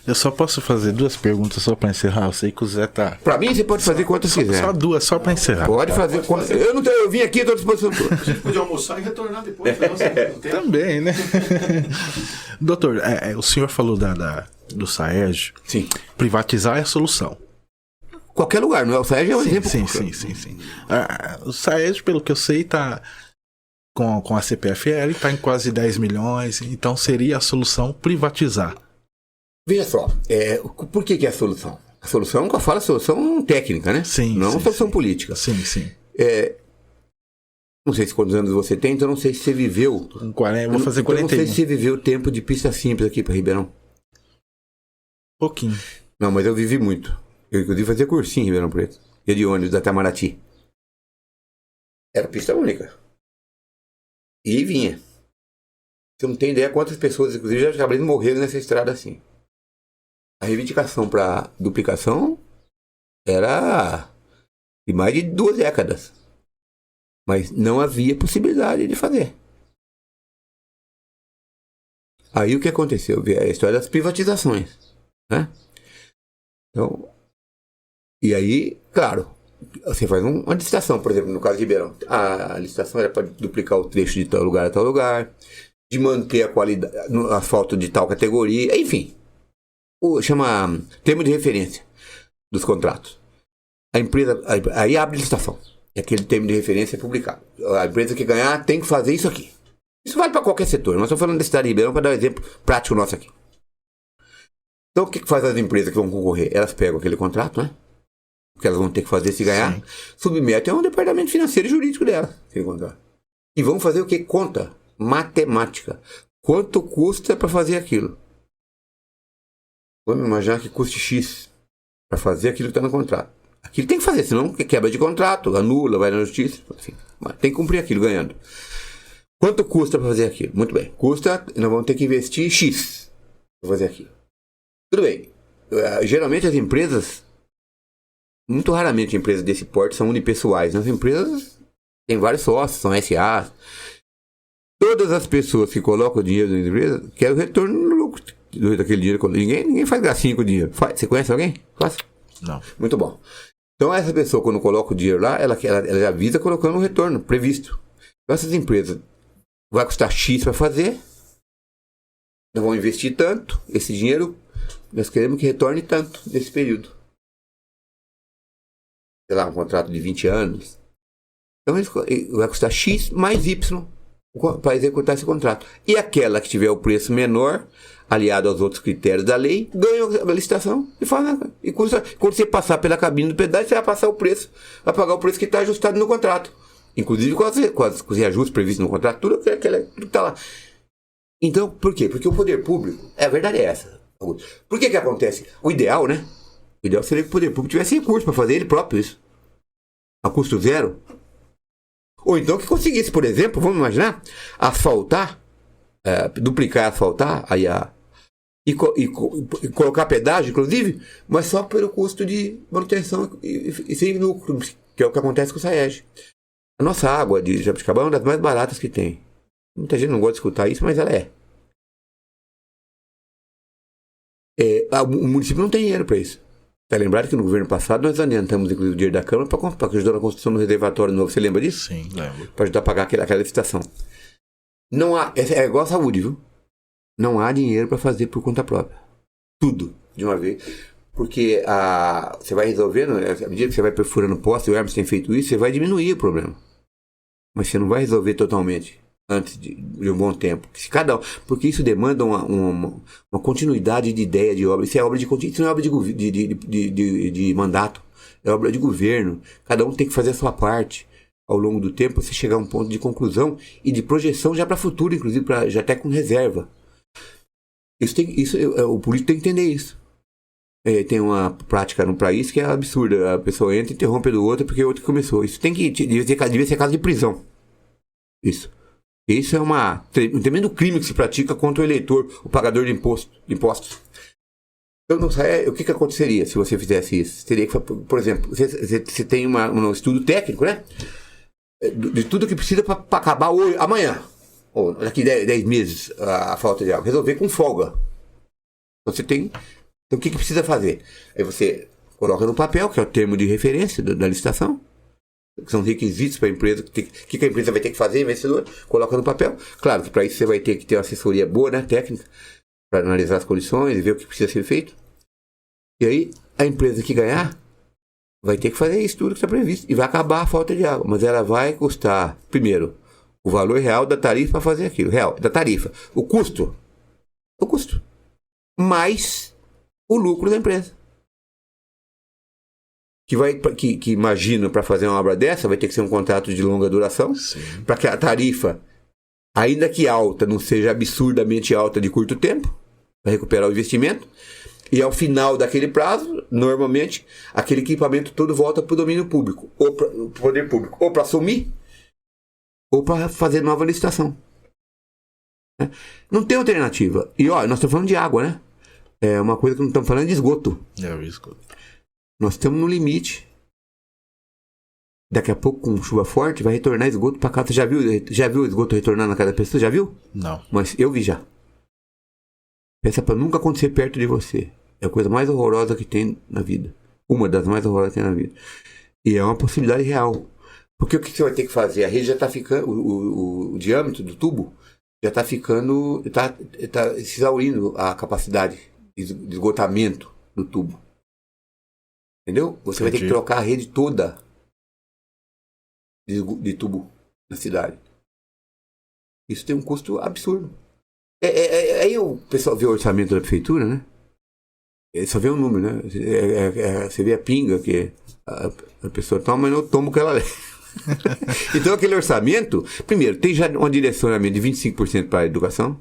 Eu só posso fazer 2 perguntas só pra encerrar? Eu sei que o Zé tá... Pra mim, você pode fazer quantas quiser. Só 2, só pra encerrar. Pode fazer. Eu vim aqui, estou à disposição. A gente podia almoçar e retornar depois. Também, né? Doutor, o senhor falou do Saérgio. Sim. Privatizar é a solução. Qualquer lugar, não é? O Saérgio é um exemplo. Sim. O Saérgio, pelo que eu sei, tá com a CPFL, tá em quase 10 milhões. Então seria a solução privatizar. Veja só, por que é a solução? A solução, quando eu falo, a solução técnica, né? Sim. Não é uma solução política. Sim. Não sei quantos anos você tem, então não sei se você viveu. Vou fazer 41. Não sei se você viveu o tempo de pista simples aqui para Ribeirão. Pouquinho. Não, mas eu vivi muito. Eu, inclusive, fazia cursinho em Ribeirão Preto. Ia de ônibus da Itamaraty. Era pista única. E vinha. Você não tem ideia quantas pessoas, inclusive, já acabaram de morrer nessa estrada assim. A reivindicação para duplicação era de mais de 2 décadas. Mas não havia possibilidade de fazer. Aí o que aconteceu? A história das privatizações. Né? Então, e aí, claro, você faz uma licitação, por exemplo, no caso de Ribeirão. A licitação era para duplicar o trecho de tal lugar a tal lugar, de manter a qualidade, no asfalto de tal categoria, enfim. Chama termo de referência dos contratos. A empresa, aí abre licitação. E aquele termo de referência é publicado. A empresa que ganhar tem que fazer isso aqui. Isso vale para qualquer setor. Nós estamos falando da cidade de Ribeirão para dar um exemplo prático nosso aqui. Então o que faz as empresas que vão concorrer? Elas pegam aquele contrato, né? O que elas vão ter que fazer se ganhar, sim, submetem a um departamento financeiro e jurídico dela, aquele contrato. E vão fazer o que? Conta. Matemática. Quanto custa para fazer aquilo? Vamos imaginar que custe X para fazer aquilo que está no contrato. Aquilo tem que fazer, senão quebra de contrato, anula, vai na justiça. Assim, tem que cumprir aquilo ganhando. Quanto custa para fazer aquilo? Muito bem. Custa, nós vamos ter que investir X para fazer aquilo. Tudo bem. Geralmente as empresas, muito raramente empresas desse porte são unipessoais. As empresas têm vários sócios, são SA. Todas as pessoas que colocam dinheiro na empresa querem o retorno no lucro daquele dinheiro. Ninguém faz gracinha com o dinheiro. Você conhece alguém? Faz? Não. Muito bom. Então essa pessoa, quando coloca o dinheiro lá, ela avisa colocando um retorno previsto. Então essas empresas vai custar X para fazer, nós vamos investir tanto, esse dinheiro nós queremos que retorne tanto nesse período. Sei lá, um contrato de 20 anos. Então vai custar X mais Y para executar esse contrato. E aquela que tiver o preço menor, aliado aos outros critérios da lei, ganha a licitação e faz. E quando você passar pela cabine do pedágio, você vai passar o preço, vai pagar o preço que está ajustado no contrato. Inclusive com os reajustes previstos no contrato, tudo que está lá. Então, por quê? Porque o poder público, a verdade é essa. Por que acontece? O ideal, né? O ideal seria que o poder público tivesse recurso para fazer ele próprio isso. A custo zero. Ou então que conseguisse, por exemplo, vamos imaginar, asfaltar, duplicar, asfaltar, aí e colocar pedágio, inclusive, mas só pelo custo de manutenção e sem lucro, que é o que acontece com o Saérgio. A nossa água de Jabuticabal é uma das mais baratas que tem. Muita gente não gosta de escutar isso, mas ela é. O município não tem dinheiro para isso. Está lembrado que no governo passado nós adiantamos, inclusive, o dinheiro da Câmara para ajudar na construção do reservatório novo. Você lembra disso? Sim, lembro. Para ajudar a pagar aquela licitação. Não há, é igual a saúde, viu? Não há dinheiro para fazer por conta própria. Tudo, de uma vez. Porque você vai resolvendo, à medida que você vai perfurando poste, o Hermes tem feito isso, você vai diminuir o problema. Mas você não vai resolver totalmente antes de um bom tempo. Porque isso demanda uma continuidade de ideia de obra. Isso é obra isso não é obra de mandato, é obra de governo. Cada um tem que fazer a sua parte. Ao longo do tempo, você chegar a um ponto de conclusão e de projeção já para o futuro, inclusive já até com reserva. O político tem que entender isso. Tem uma prática no país que é absurda. A pessoa entra e interrompe do outro porque o outro começou. Isso devia ser caso de prisão. Isso é um tremendo crime que se pratica contra o eleitor, o pagador de impostos. Então, o que aconteceria se você fizesse isso? Teria que, por exemplo, você tem um estudo técnico, né? De tudo que precisa para acabar hoje, amanhã, ou daqui 10 meses, a falta de água. Resolver com folga. Então, você tem Então o que precisa fazer? Aí você coloca no papel, que é o termo de referência da licitação, que são requisitos para a empresa, o que a empresa vai ter que fazer, vencedor, coloca no papel. Claro que para isso você vai ter que ter uma assessoria boa, né, técnica, para analisar as condições e ver o que precisa ser feito. E aí a empresa que ganhar vai ter que fazer isso tudo que está previsto e vai acabar a falta de água, mas ela vai custar, primeiro, o valor real da tarifa para fazer aquilo, real, da tarifa, o custo, mais o lucro da empresa. Que imagina, para fazer uma obra dessa, vai ter que ser um contrato de longa duração, para que a tarifa, ainda que alta, não seja absurdamente alta de curto tempo, para recuperar o investimento, e ao final daquele prazo, normalmente, aquele equipamento todo volta para o domínio público, ou para o poder público, ou para assumir, ou para fazer nova licitação. Não tem alternativa. E nós estamos falando de água, né? É uma coisa que não estamos falando de esgoto. O esgoto. Nós estamos no limite. Daqui a pouco, com chuva forte, vai retornar esgoto para casa. Já viu o esgoto retornar na casa da pessoa? Já viu? Não. Mas eu vi já. Pensa para nunca acontecer perto de você. É a coisa mais horrorosa que tem na vida. Uma das mais horrorosas que tem na vida. E é uma possibilidade real. Porque o que você vai ter que fazer? A rede já está ficando... O diâmetro do tubo já está ficando... Está se exaurindo a capacidade de esgotamento do tubo. Entendeu? Você vai ter que trocar a rede toda de tubo na cidade. Isso tem um custo absurdo. Aí o pessoal vê o orçamento da prefeitura, né? Só vê um número, né? Você vê a pinga que a pessoa toma, mas não toma o que ela leva. Então aquele orçamento, primeiro, tem já um direcionamento de 25% para a educação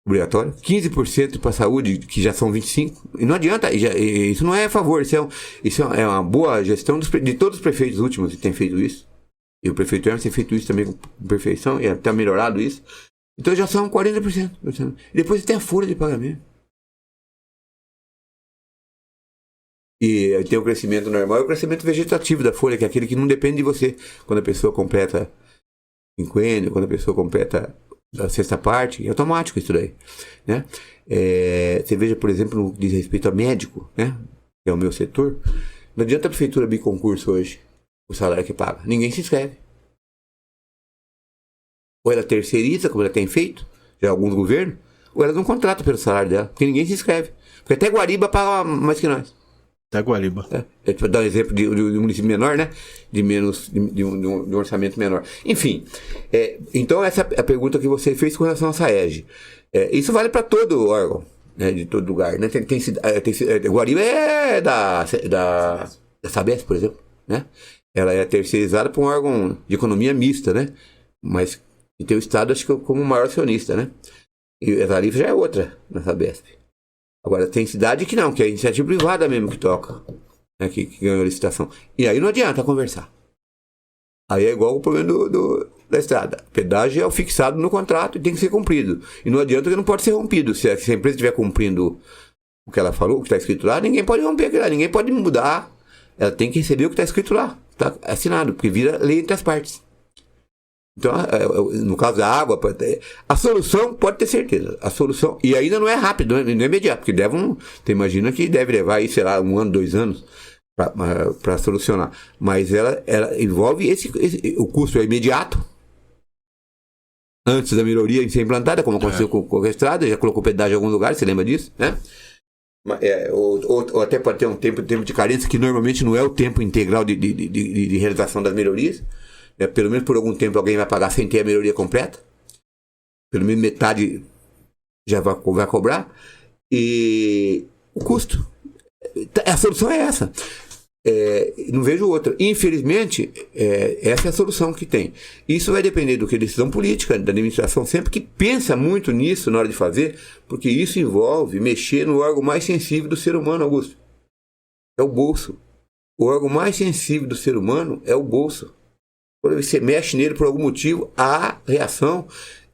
obrigatória, 15% para a saúde, que já são 25%, e não adianta, isso não é a favor, isso é uma boa gestão de todos os prefeitos últimos que têm feito isso, e o prefeito Hermes tem feito isso também com perfeição, e até melhorado isso, então já são 40%, e depois você tem a folha de pagamento, e tem o crescimento normal e o crescimento vegetativo da folha, que é aquele que não depende de você, quando a pessoa completa quinquênio, quando a pessoa completa a sexta parte, é automático isso daí, né? Você veja, por exemplo, no que diz respeito a médico, né? Que é o meu setor, não adianta a prefeitura abrir concurso hoje, o salário que paga, ninguém se inscreve. Ou ela terceiriza, como ela tem feito, já alguns governos, ou ela não contrata pelo salário dela, porque ninguém se inscreve. Porque até Guariba paga mais que nós. Até Guariba. Para dar um exemplo de um município menor, né? De um orçamento menor. Enfim, então essa é a pergunta que você fez com relação à SAEG. Isso vale para todo órgão, né? De todo lugar, né? Guariba é da Sabesp, por exemplo, né? Ela é terceirizada por um órgão de economia mista, né? Mas tem o Estado, acho que como maior acionista, né? E a tarifa já é outra na Sabesp. Agora, tem cidade que não, que é a iniciativa privada mesmo que toca, né, que ganhou a licitação. E aí não adianta conversar. Aí é igual o problema da estrada. O pedágio é o fixado no contrato e tem que ser cumprido. E não adianta que não pode ser rompido. Se a empresa estiver cumprindo o que ela falou, o que está escrito lá, ninguém pode romper aquilo lá, ninguém pode mudar. Ela tem que receber o que está escrito lá, está assinado, porque vira lei entre as partes. Então, no caso da água, a solução, pode ter certeza, a solução, e ainda não é rápido, não é imediato, porque você imagina que deve levar aí, sei lá, 1 ano, 2 anos para solucionar, mas ela envolve o custo é imediato, antes da melhoria ser implantada, como aconteceu com a estrada, já colocou pedágio em algum lugar, você lembra disso, né? Ou até pode ter um tempo de carência, que normalmente não é o tempo integral de realização das melhorias. Pelo menos por algum tempo alguém vai pagar sem ter a melhoria completa. Pelo menos metade já vai cobrar. E o custo. A solução é essa. Não vejo outra. Infelizmente, essa é a solução que tem. Isso vai depender do que decisão política da administração, sempre que pensa muito nisso na hora de fazer, porque isso envolve mexer no órgão mais sensível do ser humano, Augusto. É o bolso. O órgão mais sensível do ser humano é o bolso. Quando você mexe nele por algum motivo, há reação.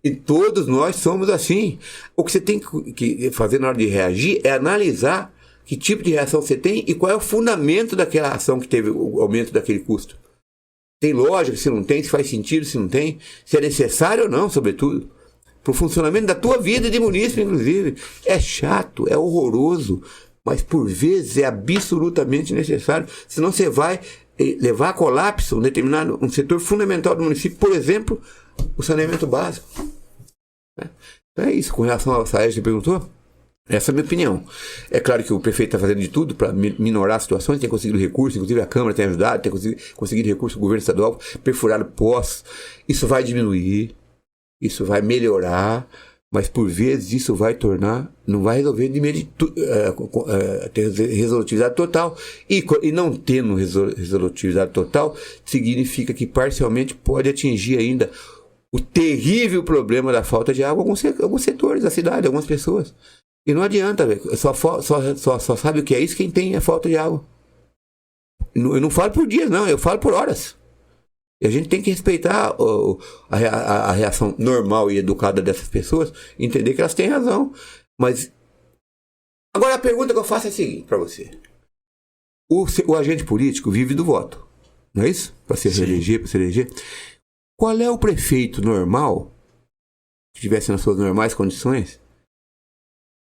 E todos nós somos assim. O que você tem que fazer na hora de reagir é analisar que tipo de reação você tem e qual é o fundamento daquela ação que teve o aumento daquele custo. Tem lógica, se não tem, se faz sentido, se não tem, se é necessário ou não, sobretudo. Para o funcionamento da tua vida de munícipe, inclusive. É chato, é horroroso. mas por vezes é absolutamente necessário, senão você vai levar a colapso um setor fundamental do município, por exemplo, o saneamento básico. Então é isso. Com relação ao SAES, você perguntou? Essa é a minha opinião. É claro que o prefeito está fazendo de tudo para minorar as situações, tem conseguido recursos, inclusive a Câmara tem ajudado, tem conseguido recursos do governo estadual, perfurado poços. Isso vai diminuir, isso vai melhorar, mas por vezes isso vai não vai resolver de ter resolutividade total. E não tendo resolutividade total, significa que parcialmente pode atingir ainda o terrível problema da falta de água em alguns setores da cidade, algumas pessoas. E não adianta, só sabe o que é isso quem tem a falta de água. Eu não falo por dias, não, eu falo por horas. E a gente tem que respeitar a reação normal e educada dessas pessoas, entender que elas têm razão. Mas agora a pergunta que eu faço é a seguinte para você. O agente político vive do voto, não é isso? Para se eleger. Qual é o prefeito normal, que estivesse nas suas normais condições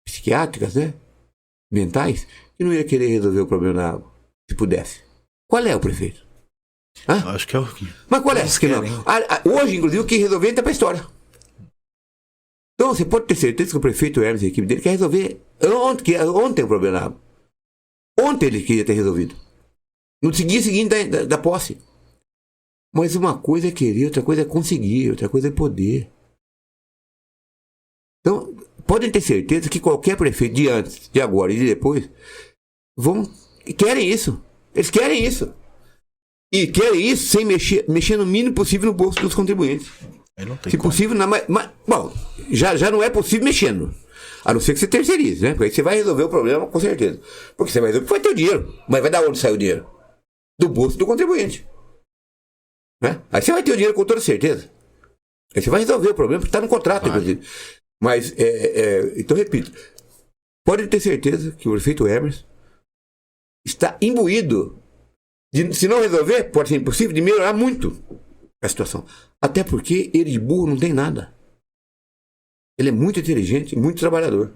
psiquiátricas, né? Mentais, que não ia querer resolver o problema da água, se pudesse? Qual é o prefeito? Hã? Acho que é o... Mas qual é? Hoje, inclusive, o que resolver entra pra história. Então, você pode ter certeza que o prefeito Hermes e a equipe dele quer resolver ontem o problema da água. Ontem ele queria ter resolvido. No dia seguinte da posse. Mas uma coisa é querer, outra coisa é conseguir, outra coisa é poder. Então, podem ter certeza que qualquer prefeito de antes, de agora e de depois querem isso. Eles querem isso. E querem isso sem mexer no mínimo possível no bolso dos contribuintes. Se possível, bom, já não é possível mexendo. A não ser que você terceirize, né? Porque aí você vai resolver o problema com certeza. Porque você vai resolver, vai ter o dinheiro. Mas vai dar onde sair o dinheiro? Do bolso do contribuinte. Né? Aí você vai ter o dinheiro com toda certeza. Aí você vai resolver o problema, porque está no contrato, inclusive. Mas, então repito, pode ter certeza que o prefeito Hermes está imbuído se não resolver, pode ser impossível, de melhorar muito a situação. Até porque ele de burro não tem nada. Ele é muito inteligente, muito trabalhador.